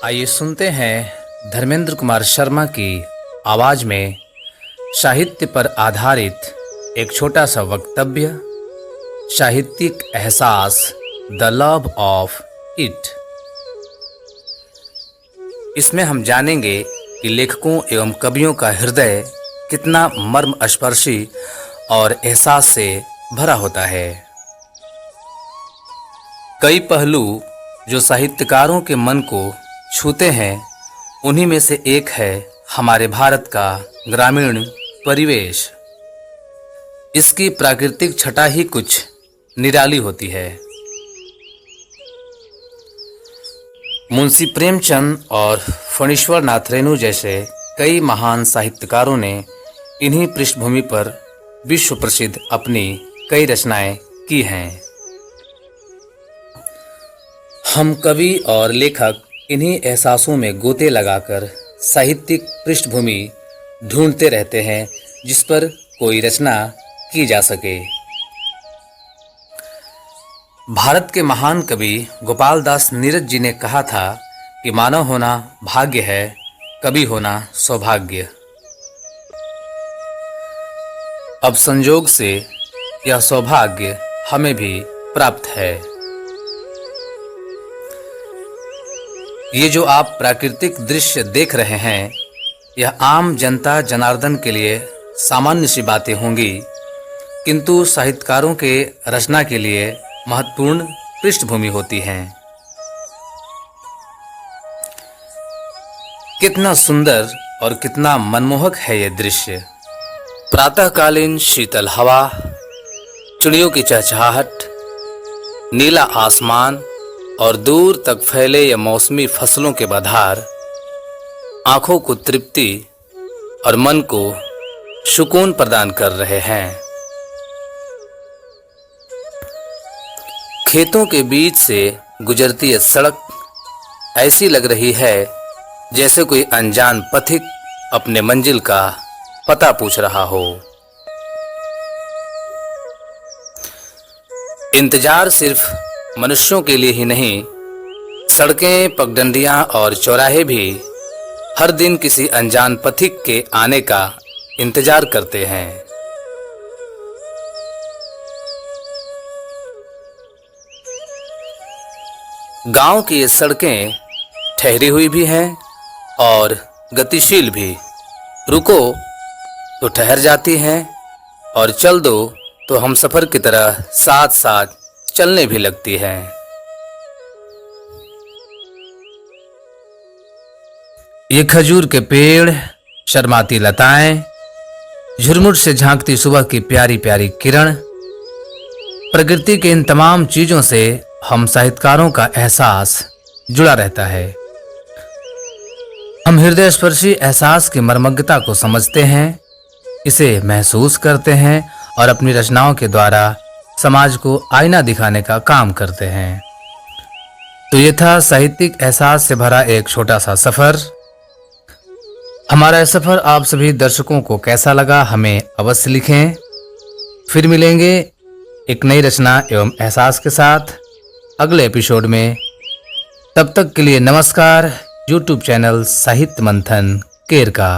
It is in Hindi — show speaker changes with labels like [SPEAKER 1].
[SPEAKER 1] आइए सुनते हैं धर्मेंद्र कुमार शर्मा की आवाज में साहित्य पर आधारित एक छोटा सा वक्तव्य, साहित्यिक एहसास, द लव ऑफ इट। इसमें हम जानेंगे कि लेखकों एवं कवियों का हृदय कितना मर्मस्पर्शी और एहसास से भरा होता है। कई पहलू जो साहित्यकारों के मन को छूते हैं, उन्हीं में से एक है हमारे भारत का ग्रामीण परिवेश। इसकी प्राकृतिक छटा ही कुछ निराली होती है। मुंशी प्रेमचंद और फणीश्वर नाथ रेणु जैसे कई महान साहित्यकारों ने इन्हीं पृष्ठभूमि पर विश्व प्रसिद्ध अपनी कई रचनाएं की हैं। हम कवि और लेखक इन्हीं एहसासों में गोते लगाकर साहित्यिक पृष्ठभूमि ढूंढते रहते हैं जिस पर कोई रचना की जा सके। भारत के महान कवि गोपाल दास नीरज जी ने कहा था कि मानव होना भाग्य है, कवि होना सौभाग्य। अब संयोग से यह सौभाग्य हमें भी प्राप्त है। ये जो आप प्राकृतिक दृश्य देख रहे हैं, यह आम जनता जनार्दन के लिए सामान्य सी बातें होंगी, किंतु साहित्यकारों के रचना के लिए महत्वपूर्ण पृष्ठभूमि होती हैं। कितना सुंदर और कितना मनमोहक है ये दृश्य। प्रातःकालीन शीतल हवा, चिड़ियों की चहचहाहट, नीला आसमान और दूर तक फैले ये मौसमी फसलों के बधार आंखों को तृप्ति और मन को सुकून प्रदान कर रहे हैं। खेतों के बीच से गुजरती ये सड़क ऐसी लग रही है जैसे कोई अनजान पथिक अपने मंजिल का पता पूछ रहा हो। इंतजार सिर्फ मनुष्यों के लिए ही नहीं, सड़कें, पगडंडियां और चौराहे भी हर दिन किसी अनजान पथिक के आने का इंतजार करते हैं। गांव की ये सड़कें ठहरी हुई भी हैं और गतिशील भी। रुको तो ठहर जाती हैं और चल दो तो हम सफर की तरह साथ साथ चलने भी लगती है। ये खजूर के पेड़, शर्माती लताएं, झुरमुट से झांकती सुबह की प्यारी प्यारी किरण, प्रकृति के इन तमाम चीजों से हम साहित्यकारों का एहसास जुड़ा रहता है। हम हृदय स्पर्शी एहसास की मर्मज्ञता को समझते हैं, इसे महसूस करते हैं और अपनी रचनाओं के द्वारा समाज को आईना दिखाने का काम करते हैं। तो ये था साहित्यिक एहसास से भरा एक छोटा सा सफर। हमारा सफर आप सभी दर्शकों को कैसा लगा, हमें अवश्य लिखें। फिर मिलेंगे एक नई रचना एवं एहसास के साथ अगले एपिसोड में। तब तक के लिए नमस्कार। यूट्यूब चैनल साहित्य मंथन केर का।